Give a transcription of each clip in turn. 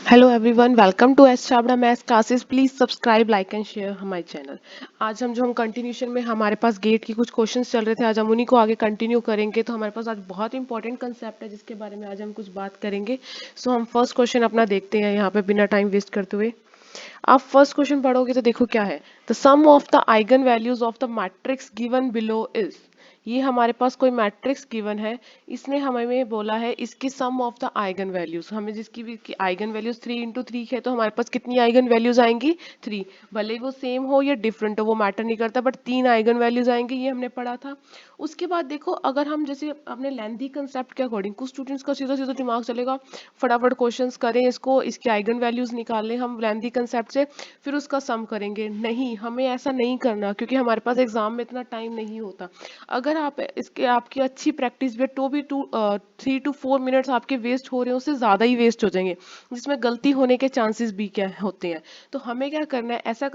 Hello everyone, welcome to S Chhabra maths classes. Please subscribe, like and share हमारे चैनल। आज हम कंटिन्यूशन में हमारे पास गेट के कुछ क्वेश्चंस चल रहे थे, आज हम उन्हीं को आगे कंटिन्यू करेंगे। तो हमारे पास आज बहुत इंपॉर्टेंट कंसेप्ट है जिसके बारे में आज हम कुछ बात करेंगे। सो हम फर्स्ट क्वेश्चन अपना देखते हैं यहाँ पे बिना टाइम वेस्ट करते हुए। आप फर्स्ट क्वेश्चन पढ़ोगे तो देखो क्या है। The sum of the eigen values of the matrix given below is. ये हमारे पास कोई मैट्रिक्स गिवन है, इसने हमें बोला है इसकी सम ऑफ द आइगन वैल्यूज। हमें जिसकी भी आइगन वैल्यूज 3 × 3 है तो हमारे पास कितनी आइगन वैल्यूज आएंगी 3। भले ही वो सेम हो या डिफरेंट हो वो मैटर नहीं करता, बट 3 आइगन वैल्यूज आएंगी, ये हमने पढ़ा था। उसके बाद देखो, अगर हम जैसे अपने लेंथी कंसेप्ट के अकॉर्डिंग, कुछ स्टूडेंट्स का सीधा सीधा दिमाग चलेगा, फटाफट क्वेश्चंस करें इसको, इसके आइगन वैल्यूज निकाल लें हम लेंथी कंसेप्ट से, फिर उसका सम करेंगे। नहीं, हमें ऐसा नहीं करना, क्योंकि हमारे पास एग्जाम में इतना टाइम नहीं होता। अगर आप इसके आपकी अच्छी प्रैक्टिस भी तो भी 3 to 4 मिनट्स आपके वेस्ट हो रहे हैं, उससे ज्यादा ही वेस्ट हो जाएंगे, जिसमें गलती होने के चांसेस भी क्या होते हैं। तो हमें क्या करना है, ऐसा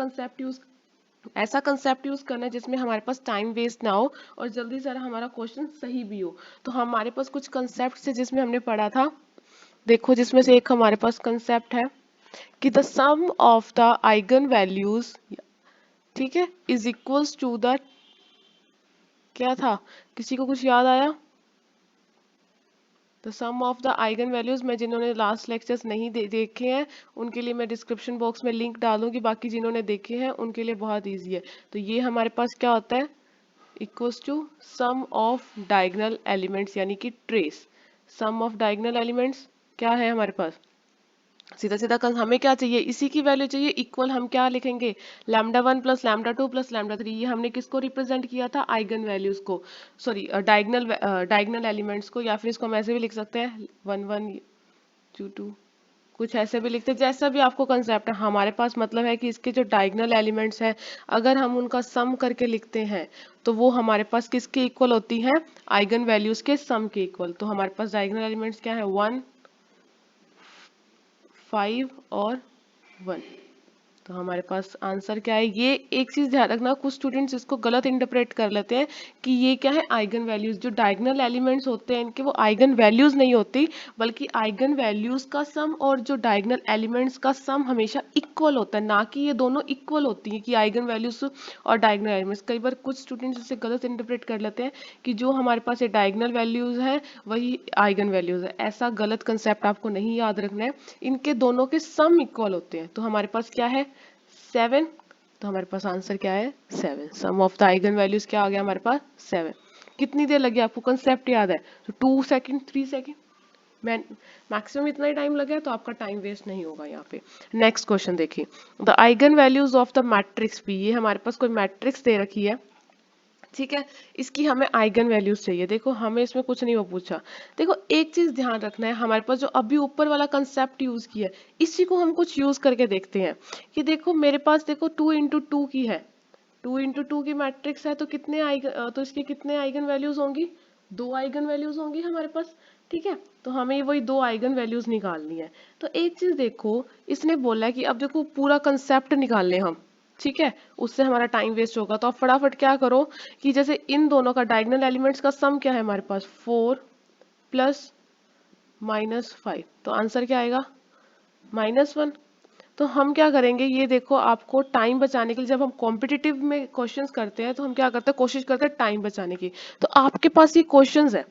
कंसेप्ट यूज करना है जिसमें हमारे पास टाइम वेस्ट ना हो और जल्दी से हमारा क्वेश्चन सही भी हो। तो हमारे पास कुछ कंसेप्ट है जिसमें हमने पढ़ा था। देखो, जिसमें से एक हमारे पास कंसेप्ट है कि the sum of the eigen values, ठीक है, इज इक्वल्स टू द, क्या था, किसी को कुछ याद आया? The sum of the eigen values, मैं जिन्होंने लास्ट लेक्चर्स नहीं देखे हैं उनके लिए मैं डिस्क्रिप्शन बॉक्स में लिंक डालूंगी, बाकी जिन्होंने देखे हैं उनके लिए बहुत ईजी है। तो ये हमारे पास क्या होता है, equals to sum of diagonal elements, यानी कि trace. Sum of diagonal elements क्या है हमारे पास, सीधा सीधा कल हमें क्या चाहिए, इसी की वैल्यू चाहिए। इक्वल हम क्या लिखेंगे, λ1 + λ2 + λ3। ये हमने किसको रिप्रेजेंट किया था, आइगन वैल्यूज को, सॉरी डायगोनल एलिमेंट्स को, या फिर इसको हम ऐसे भी लिख सकते हैं 1 1 2 2, कुछ ऐसे भी लिखते हैं, जैसा भी आपको कंसेप्ट है। हमारे पास मतलब है कि इसके जो डायगोनल एलिमेंट्स हैं, अगर हम उनका सम करके लिखते हैं तो वो हमारे पास किसके इक्वल होती हैं, आइगन वैल्यूज के सम के इक्वल। तो हमारे पास डायगोनल एलिमेंट्स क्या है, 1 5 और 1। तो हमारे पास आंसर क्या है। ये एक चीज ध्यान रखना, कुछ स्टूडेंट्स इसको गलत इंटरप्रेट कर लेते हैं कि ये क्या है, आइगन वैल्यूज। जो डायगोनल एलिमेंट्स होते हैं इनके, वो आइगन वैल्यूज नहीं होती, बल्कि आइगन वैल्यूज का सम और जो डायगोनल एलिमेंट्स का सम हमेशा इक्वल होता है, ना कि ये दोनों इक्वल होती है कि आइगन वैल्यूज और डायगोनल एलिमेंट्स। कई बार कुछ स्टूडेंट्स इसे गलत इंटरप्रेट कर लेते हैं कि जो हमारे पास ये डायगोनल वैल्यूज है वही आइगन वैल्यूज है। ऐसा गलत कंसेप्ट आपको नहीं याद रखना है, इनके दोनों के सम इक्वल होते हैं। तो हमारे पास क्या है, 7। तो हमारे पास आंसर क्या है, 7। सम ऑफ द आइगन वैल्यूज क्या आ गया हमारे पास, 7। कितनी देर लगी आपको, कंसेप्ट याद है तो 2 सेकंड 3 सेकंड, मैं मैक्सिमम इतना ही टाइम लगे तो आपका टाइम वेस्ट नहीं होगा यहाँ पे। नेक्स्ट क्वेश्चन देखिए, the eigen values of the matrix P. ये हमारे पास कोई मैट्रिक्स दे रखी है, ठीक है, इसकी हमें आइगन वैल्यूज चाहिए। देखो, हमें इसमें कुछ नहीं वो पूछा। देखो, एक चीज ध्यान रखना है, हमारे पास जो अभी ऊपर वाला कंसेप्ट यूज किया है इसी को हम कुछ यूज करके देखते हैं। कि देखो मेरे पास, देखो 2 × 2 की है, 2 × 2 की मैट्रिक्स है, तो तो इसके कितने आइगन वैल्यूज होंगी, 2 आइगन वैल्यूज होंगी हमारे पास। ठीक है, तो हमें वही 2 आइगन वैल्यूज निकालनी है। तो एक चीज देखो, इसने बोला है कि अब देखो पूरा कंसेप्ट निकाल लें हम, ठीक है, उससे हमारा टाइम वेस्ट होगा। तो आप फटाफट क्या करो कि जैसे इन दोनों का डायगोनल एलिमेंट्स का सम क्या है हमारे पास, 4 + -5। तो आंसर क्या आएगा, -1। तो हम क्या करेंगे, ये देखो आपको टाइम बचाने के लिए, जब हम कॉम्पिटिटिव में क्वेश्चंस करते हैं तो हम क्या करते हैं, कोशिश करते हैं टाइम बचाने की। तो आपके पास ये क्वेश्चंस है,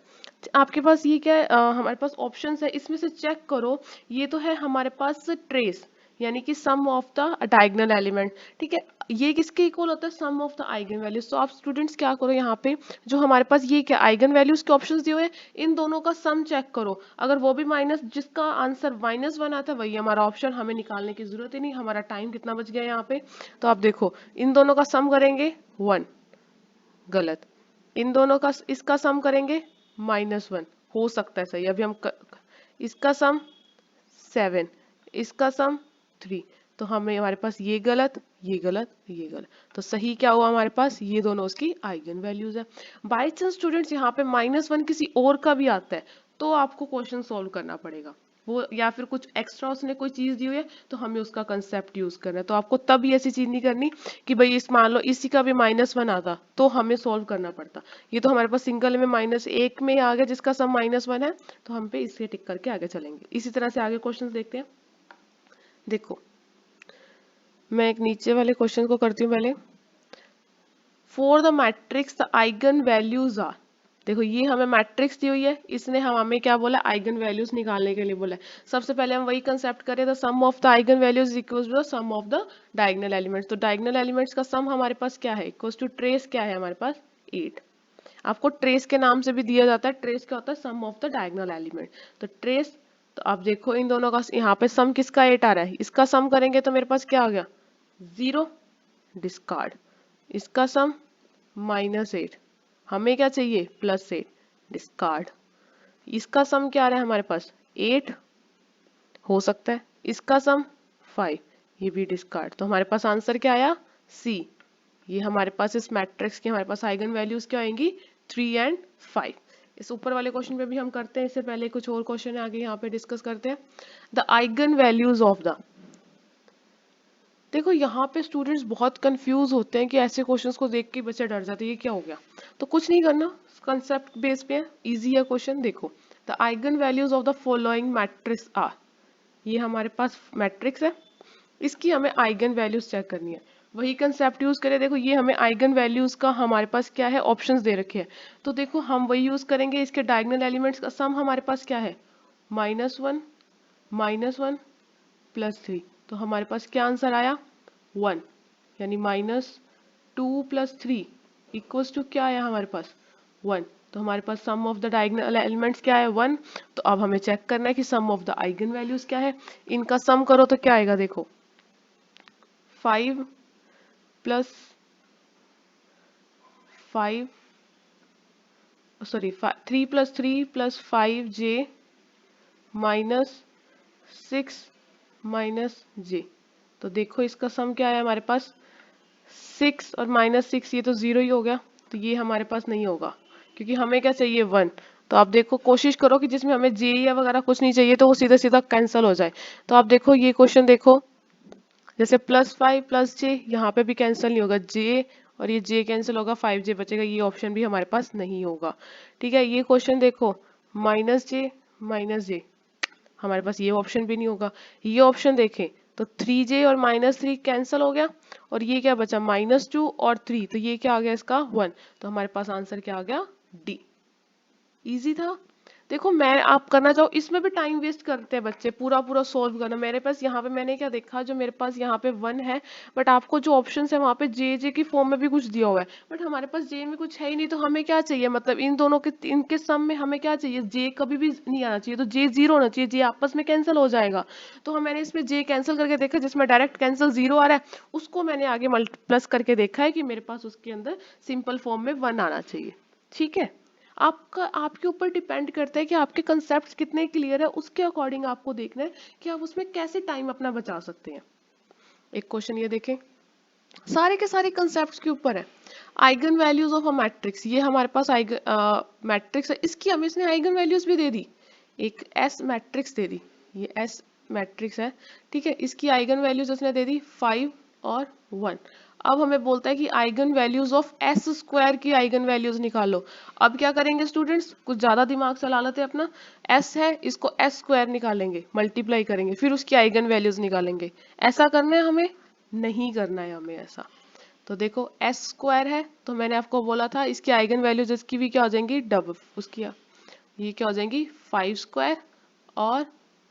आपके पास ये क्या है, हमारे पास ऑप्शंस है, इसमें से चेक करो। ये तो है हमारे पास ट्रेस, यानी कि सम ऑफ द डायगोनल एलिमेंट, ठीक है। ये किसके इक्वल होता है, सम ऑफ द आइगन वैल्यूज। तो आप स्टूडेंट्स क्या करो, यहाँ पे जो हमारे पास ये क्या आइगन वैल्यूज के ऑप्शंस दिए हुए हैं, इन दोनों का सम चेक करो। अगर वो भी माइनस, जिसका आंसर -1 आता है वही हमारा ऑप्शन, हमें निकालने की जरूरत ही नहीं। हमारा टाइम कितना बच गया यहाँ पे। तो आप देखो, इन दोनों का सम करेंगे 1, गलत। इन दोनों का, इसका सम करेंगे -1, हो सकता है सही। अभी इसका सम 7, इसका सम 3। तो हमें, हमारे पास ये गलत, ये गलत, ये गलत। तो सही क्या हुआ हमारे पास, ये दोनों उसकी आइगन वैल्यूज है। बाई चांस स्टूडेंट्स यहाँ पे -1 किसी और का भी आता है तो आपको क्वेश्चन सोल्व करना पड़ेगा वो, या फिर कुछ एक्स्ट्रा उसने कोई चीज दी हुई है तो हमें उसका कंसेप्ट यूज करना है। तो आपको तब ये ऐसी चीज नहीं करनी कि भाई इस, मान लो इसी का भी -1 आता तो हमें सोल्व करना पड़ता। ये तो हमारे पास सिंगल में -1 में आ गया जिसका सम -1 है, तो हम पे इसे टिक करके आगे चलेंगे। इसी तरह से आगे क्वेश्चन देखते हैं। देखो मैं एक नीचे वाले क्वेश्चन को करती हूँ पहले। For the matrix the eigen values are, देखो ये हमें मैट्रिक्स दी हुई है, इसने हमें क्या बोला, आइगन वैल्यूज निकालने के लिए बोला है। सबसे पहले हम वही कंसेप्ट करें, the sum of the eigen values equals to the sum of the diagonal elements. तो डायगोनल एलिमेंट्स का सम हमारे पास क्या है, इक्वल्स टू ट्रेस क्या है हमारे पास 8। आपको ट्रेस के नाम से भी दिया जाता है, ट्रेस क्या होता है, सम ऑफ द डायगोनल एलिमेंट। तो ट्रेस, तो आप देखो इन दोनों का यहाँ पे सम किसका 8 आ रहा है, इसका सम करेंगे तो मेरे पास क्या आ गया 0, डिस्कार्ड। इसका सम -8, हमें क्या चाहिए +8, डिस्कार्ड। इसका सम क्या आ रहा है हमारे पास 8, हो सकता है इसका सम 5, ये भी डिस्कार्ड। तो हमारे पास आंसर क्या आया सी। ये हमारे पास इस मैट्रिक्स की हमारे पास आइगन वैल्यूज क्या आएंगी 3 एंड 5। इस ऊपर वाले क्वेश्चन पे भी हम करते हैं, इससे पहले कुछ और क्वेश्चन है आगे यहाँ पे डिस्कस करते हैं। The eigen values of the, देखो यहाँ पे स्टूडेंट्स बहुत कंफ्यूज होते हैं कि ऐसे क्वेश्चंस को देख के बच्चे डर जाते हैं ये क्या हो गया। तो कुछ नहीं करना, कंसेप्ट बेस पे इजी है क्वेश्चन। देखो the eigen values of the following matrix are, ये हमारे पास मैट्रिक्स है, इसकी हमें आइगन वैल्यूज चेक करनी है। वही कंसेप्ट यूज करें, देखो ये हमें आइगन वैल्यूज का हमारे पास क्या है ऑप्शंस दे रखे हैं। तो देखो हम वही यूज करेंगे, इसके डायगोनल एलिमेंट्स का सम हमारे पास क्या है -1 -1 +3। तो हमारे पास क्या आंसर आया 1, यानी -2 + 3 इक्वल्स टू क्या आया हमारे पास 1। तो हमारे पास सम ऑफ द डायगोनल एलिमेंट्स क्या है 1। तो अब हमें चेक करना है कि सम ऑफ द आइगन वैल्यूज क्या है। इनका सम करो तो क्या आएगा, देखो 5 + 5 सॉरी 3 + 3 + 5j -6 -j। तो देखो इसका सम क्या है हमारे पास 6 और -6, ये तो 0 ही हो गया। तो ये हमारे पास नहीं होगा क्योंकि हमें क्या चाहिए 1। तो आप देखो कोशिश करो कि जिसमें हमें जे या वगैरह कुछ नहीं चाहिए तो वो सीधा सीधा कैंसिल हो जाए। तो आप देखो ये क्वेश्चन देखो, जैसे +5 +j, यहाँ पे भी कैंसिल नहीं होगा, जे और ये जे कैंसिल होगा, 5j बचेगा, ये ऑप्शन भी हमारे पास नहीं होगा। ठीक है, ये क्वेश्चन देखो -j -j, हमारे पास ये ऑप्शन भी नहीं होगा। ये ऑप्शन देखें तो 3j और -3 कैंसिल हो गया, और ये क्या बचा -2 और 3, तो ये क्या आ गया इसका 1। तो हमारे पास आंसर क्या आ गया डी। इजी था। देखो मैं आप करना चाहो इसमें भी टाइम वेस्ट करते हैं बच्चे, पूरा पूरा सॉल्व करना। मेरे पास यहाँ पे मैंने क्या देखा, जो मेरे पास यहाँ पे 1 है, बट आपको जो ऑप्शन है वहाँ पे जे की फॉर्म में भी कुछ दिया हुआ है, बट हमारे पास जे में कुछ है ही नहीं। तो हमें क्या चाहिए, मतलब इन दोनों के इनके सम में हमें क्या चाहिए, जे कभी भी नहीं आना चाहिए, तो जे 0 होना चाहिए, जे आपस में कैंसिल हो जाएगा। तो मैंने इसमें जे कैंसिल करके देखा, जिसमें डायरेक्ट कैंसिल 0 आ रहा है, उसको मैंने आगे प्लस करके देखा है कि मेरे पास उसके अंदर सिंपल फॉर्म में 1 आना चाहिए। ठीक है, आपका आपके ऊपर डिपेंड करता है कि आपके कंसेप्ट कितने क्लियर है, उसके अकॉर्डिंग आपको देखना है कि आप उसमें कैसे टाइम अपना बचा सकते हैं। एक क्वेश्चन ये देखें, सारे के सारे कंसेप्ट के ऊपर है। Eigen values of a matrix, ये हमारे पास आइगन मैट्रिक्स है, इसकी हमें इसने आइगन वैल्यूज भी दे दी, एक एस मैट्रिक्स दे दी, ये एस मैट्रिक्स है। ठीक है, इसकी आइगन वैल्यूज उसने दे दी 5 और 1। अब हमें बोलता है कि eigen values of S square की आइगन वैल्यूज निकालो। अब क्या करेंगे स्टूडेंट्स, कुछ ज्यादा दिमाग चला लेते हैं अपना, एस है इसको एस स्क्वायर निकालेंगे, मल्टीप्लाई करेंगे, फिर उसकी आइगन वैल्यूज निकालेंगे। ऐसा करना है हमें, नहीं करना है हमें ऐसा। तो देखो एस स्क्वायर है, तो मैंने आपको बोला था इसकी आइगन वैल्यूज इसकी भी क्या हो जाएंगी डबल, उसकी ये क्या हो जाएंगी 5 स्क्वायर और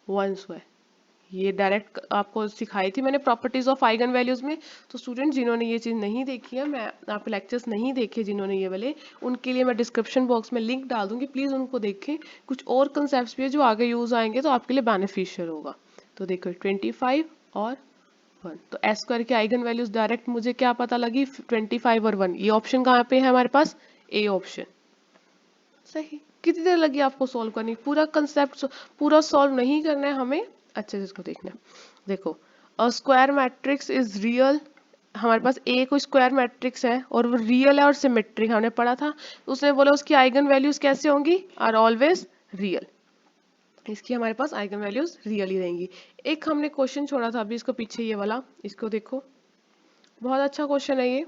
1 स्क्वायर। ये डायरेक्ट आपको सिखाई थी मैंने प्रॉपर्टीज ऑफ आइगन वैल्यूज में। तो स्टूडेंट जिन्होंने ये चीज़ नहीं देखी है, मैं आपके लेक्चर्स नहीं देखे जिन्होंने ये वाले, उनके लिए मैं डिस्क्रिप्शन बॉक्स में लिंक डाल दूंगी, प्लीज़ उनको देखें। कुछ और कंसेप्ट भी है जो आगे यूज आएंगे तो आपके लिए बेनिफिशियल होगा। तो देखो 25 और 1, तो एस स्क्वायर की आइगन वैल्यूज डायरेक्ट मुझे क्या पता लगी 25 और 1। ये ऑप्शन कहाँ पे है हमारे पास, ए ऑप्शन। सही। कितनी देर लगी आपको सॉल्व करनी, पूरा कंसेप्ट पूरा सॉल्व नहीं करना है हमें, अच्छे से इसको देखना है। देखो a square matrix is real, हमारे पास ए कोई स्क्वायर मैट्रिक्स है और वो रियल है और सिमेट्रिक हमने पढ़ा था। उसने बोला उसकी आइगन वैल्यूज कैसे होंगी, आर ऑलवेज रियल। इसकी हमारे पास आइगन वैल्यूज रियल ही रहेंगी। एक हमने क्वेश्चन छोड़ा था अभी इसको पीछे, ये वाला, इसको देखो, बहुत अच्छा क्वेश्चन है ये।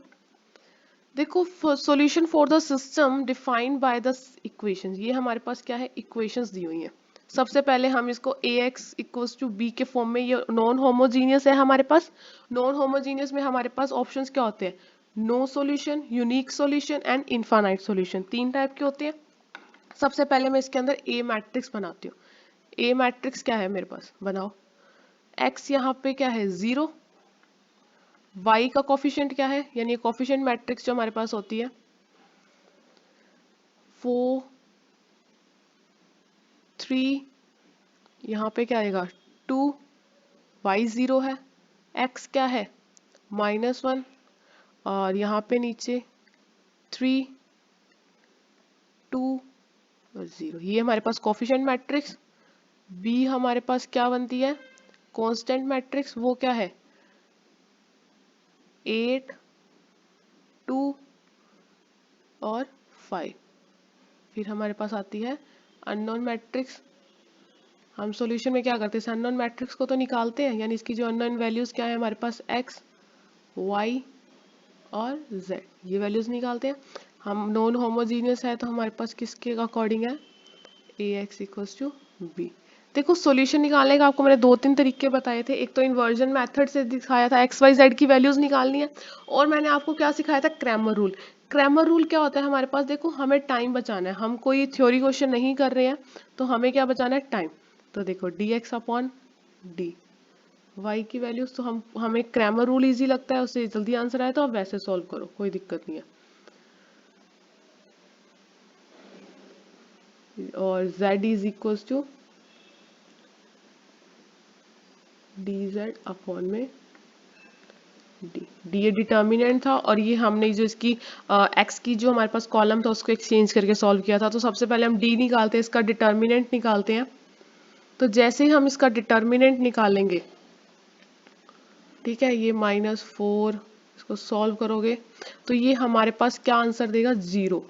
देखो solution for the system defined by the equations, ये हमारे पास क्या है इक्वेशंस दी हुई हैं। सबसे पहले हम इसको ax इक्वल्स टू b के फॉर्म में, ये नॉन होमोजीनियस है हमारे पास। नॉन होमोजीनियस में हमारे पास ऑप्शंस क्या होते हैं? No solution, unique solution and infinite solution, 3 type के होते हैं। सबसे पहले मैं इसके अंदर ए मैट्रिक्स बनाती हूँ। ए मैट्रिक्स क्या है मेरे पास, बनाओ। x यहाँ पे क्या है 0, y का कोफिशिएंट क्या है, यानी कोफिशिएंट मैट्रिक्स जो हमारे पास होती है 4 3, यहाँ पे क्या आएगा 2, y 0 है, x क्या है -1, और यहाँ पे नीचे 3 2 और 0। ये हमारे पास कोफिशिएंट मैट्रिक्स। b हमारे पास क्या बनती है, कांस्टेंट मैट्रिक्स, वो क्या है 8 2 और 5। फिर हमारे पास आती है अननोन मैट्रिक्स। हम सॉल्यूशन में क्या करते हैं, अननोन मैट्रिक्स को तो निकालते हैं, यानी इसकी जो अननोन वैल्यूज क्या है हमारे पास x y और z, ये वैल्यूज निकालते हैं। हम नॉन होमोजीनियस है तो हमारे पास किसके अकॉर्डिंग है, ax इक्वल्स टू b। देखो सॉल्यूशन निकालने का आपको मैंने 2-3 तरीके बताए थे। एक तो इन्वर्जन मेथड से दिखाया था, एक्स वाई जेड की वैल्यूज निकालनी है, और मैंने आपको क्या सिखाया था, क्रैमर रूल। क्रैमर रूल क्या होता है हमारे पास, देखो हमें टाइम बचाना है, हम कोई थ्योरी क्वेश्चन नहीं कर रहे हैं, तो हमें क्या बचाना है, टाइम। तो देखो dx अपॉन डी वाई की वैल्यूज, तो हमें क्रैमर रूल इजी लगता है, उससे जल्दी आंसर आए तो आप वैसे सॉल्व करो, कोई दिक्कत नहीं है। और z is equals to D Z upon में डी ये डिटर्मिनेंट था, और ये हमने जो इसकी एक्स की जो हमारे पास कॉलम था उसको एक्सचेंज करके सॉल्व किया था। तो सबसे पहले हम डी निकालते हैं, इसका डिटर्मिनेंट निकालते हैं। तो जैसे ही हम इसका डिटर्मिनेंट निकालेंगे, ठीक है, ये -4, इसको सॉल्व करोगे तो ये हमारे पास क्या आंसर देगा, 0।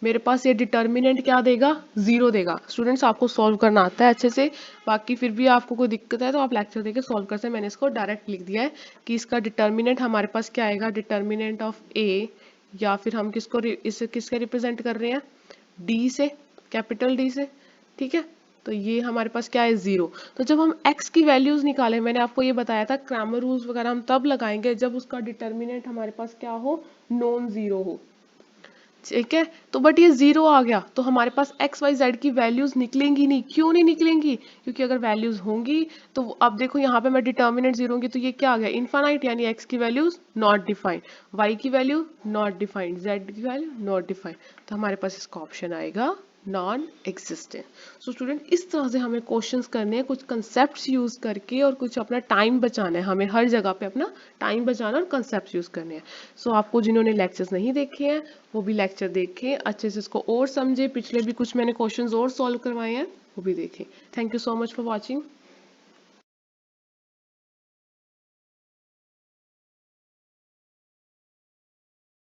मेरे पास ये डिटर्मिनेंट क्या देगा, 0 देगा। स्टूडेंट्स आपको सॉल्व करना आता है अच्छे से, बाकी फिर भी आपको कोई दिक्कत है तो आप लेक्चर देके सॉल्व कर सकते हैं। मैंने इसको डायरेक्ट लिख दिया है कि इसका डिटर्मिनेंट हमारे पास क्या आएगा, डिटर्मिनेंट ऑफ ए, या फिर हम इसे किसके रिप्रेजेंट कर रहे हैं, डी से, कैपिटल डी से, ठीक है। तो ये हमारे पास क्या है, 0। तो जब हम x की वैल्यूज निकालें, मैंने आपको ये बताया था क्रैमर रूल्स वगैरह हम तब लगाएंगे जब उसका डिटर्मिनेंट हमारे पास क्या हो, नॉन जीरो हो, ठीक है। तो बट ये 0 आ गया, तो हमारे पास x y z की वैल्यूज निकलेंगी नहीं। क्यों नहीं निकलेंगी, क्योंकि अगर वैल्यूज होंगी तो अब देखो यहाँ पे मैं डिटर्मिनेंट 0 होंगी तो ये क्या आ गया, इनफाइनाइट, यानी x की वैल्यूज नॉट डिफाइंड, y की वैल्यू नॉट डिफाइंड, z की वैल्यू नॉट डिफाइंड। तो हमारे पास इसका ऑप्शन आएगा नॉन एग्जिस्टेंट। सो स्टूडेंट इस तरह से हमें क्वेश्चंस करने हैं, कुछ कंसेप्ट्स यूज करके, और कुछ अपना टाइम बचाना है, हमें हर जगह पे अपना टाइम बचाना और कंसेप्ट्स यूज करने हैं। सो आपको जिन्होंने लेक्चर्स नहीं देखे हैं वो भी लेक्चर देखें, अच्छे से इसको और समझे, पिछले भी कुछ मैंने क्वेश्चंस और सॉल्व करवाए हैं वो भी देखें। Thank you so much for watching.